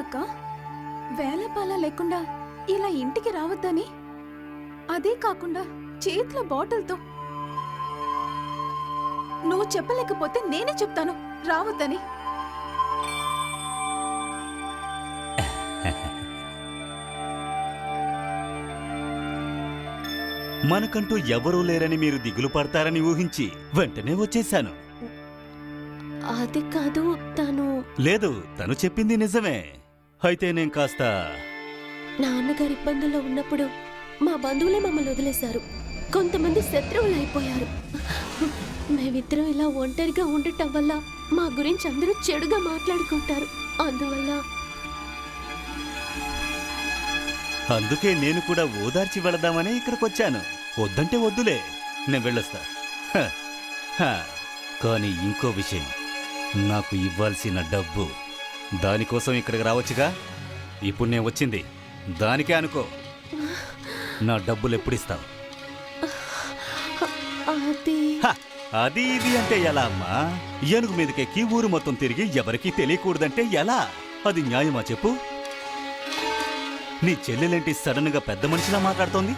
అక్క వేలపాల లేకుండా ఇలా ఇంటికి రావద్దని, అదే కాకుండా చేతిలో బాటిల్తో. నువ్వు చెప్పలేకపోతే నేనే చెప్తాను రావద్దని. మనకంటూ ఎవరూ లేరని మీరు దిగులు పడతారని ఊహించి వెంటనే వచ్చేశాను. అది కాదు, లేదు, తను చెప్పింది నిజమే. అయితే నేను కాస్త నాన్నగారి ఇబ్బందుల్లో ఉన్నప్పుడు మా బంధువులే మమ్మల్ని వదిలేశారు. కొంతమంది శత్రువులు అయిపోయారు. మేమిద్దరం ఇలా ఒంటరిగా ఉండటం వల్ల మా గురించి అందరూ చెడుగా మాట్లాడుకుంటారు. అందుకే నేను కూడా ఓదార్చి వెళదామని ఇక్కడికొచ్చాను. వద్దంటే వద్దులే, నేను వెళ్ళొస్తా. కానీ ఇంకో విషయం, నాకు ఇవ్వాల్సిన డబ్బు, దానికోసం ఇక్కడికి రావచ్చుగా. ఇప్పుడు నేను వచ్చింది దానికే అనుకో. నా డబ్బులు ఎప్పుడిస్తావు? అది ఇది అంటే ఎలా అమ్మా? ఏనుగు మీదకెక్కి ఊరు మొత్తం తిరిగి ఎవరికీ తెలియకూడదంటే ఎలా? అది న్యాయమా చెప్పు? నీ చెల్లెలేంటి సడన్ గా పెద్ద మనిషిలా మాట్లాడుతోంది?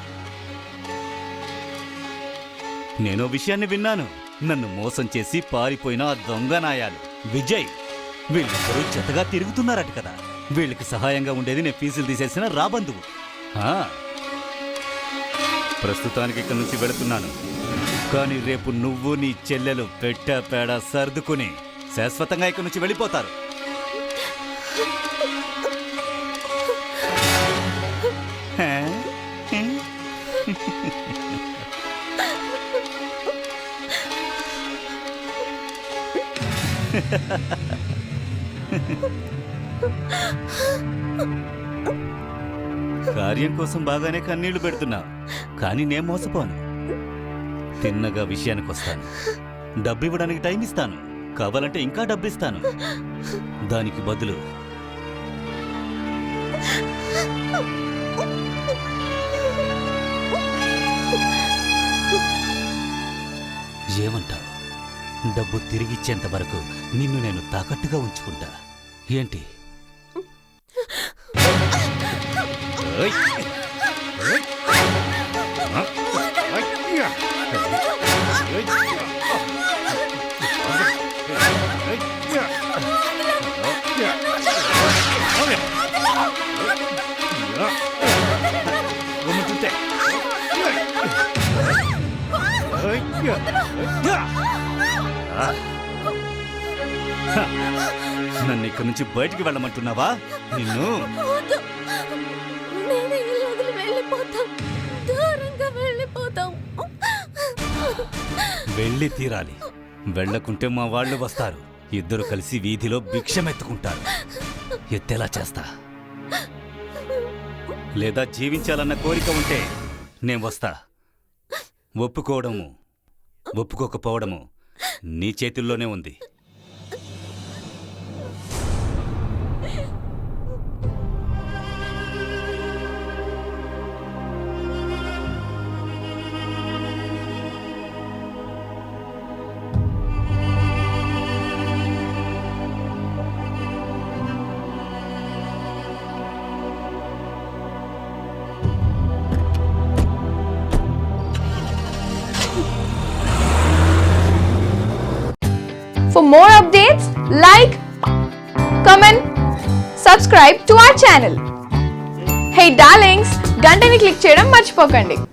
నేనో విషయాన్ని విన్నాను. నన్ను మోసం చేసి పారిపోయిన ఆ దొంగ నాయాలు విజయ్, వీళ్ళిద్దరూ చెత్తగా తిరుగుతున్నారట కదా. వీళ్ళకి సహాయంగా ఉండేది నేను ఫీజులు తీసేసిన రాబంధువు. ప్రస్తుతానికి ఇక్కడి నుంచి వెళుతున్నాను. కానీ రేపు నువ్వు నీ చెల్లెలు పెట్ట పేడ సర్దుకుని శాశ్వతంగా ఇక్కడి నుంచి వెళ్ళిపోతారు. కార్యం కోసం బాగానే కన్నీళ్లు పెడుతున్నావు, కానీ నేను మోసపోను. తిన్నగా విషయానికి వస్తాను. డబ్బు ఇవ్వడానికి టైం ఇస్తాను, కావాలంటే ఇంకా డబ్బు ఇస్తాను. దానికి బదులు ఏమంటావు? డబ్బు తిరిగిచ్చేంత వరకు నిన్ను నేను తాకట్టుగా ఉంచుకుంటా. ఏంటి? నన్ను ఇక్కడి నుంచి బయటికి వెళ్ళమంటున్నావా? నిన్ను వెళ్ళి తీరాలి. వెళ్ళకుంటే మా వాళ్ళు వస్తారు. ఇద్దరు కలిసి వీధిలో భిక్షమెత్తుకుంటారు. ఎత్తేలా చేస్తా. లేదా జీవించాలన్న కోరిక ఉంటే నేను వస్తా. ఒప్పుకోవడము ఒప్పుకోకపోవడము నీ చేతుల్లోనే ఉంది. For more updates, like, comment, subscribe to our channel. Hey darlings, గంటని click చేయడం మర్చిపోకండి.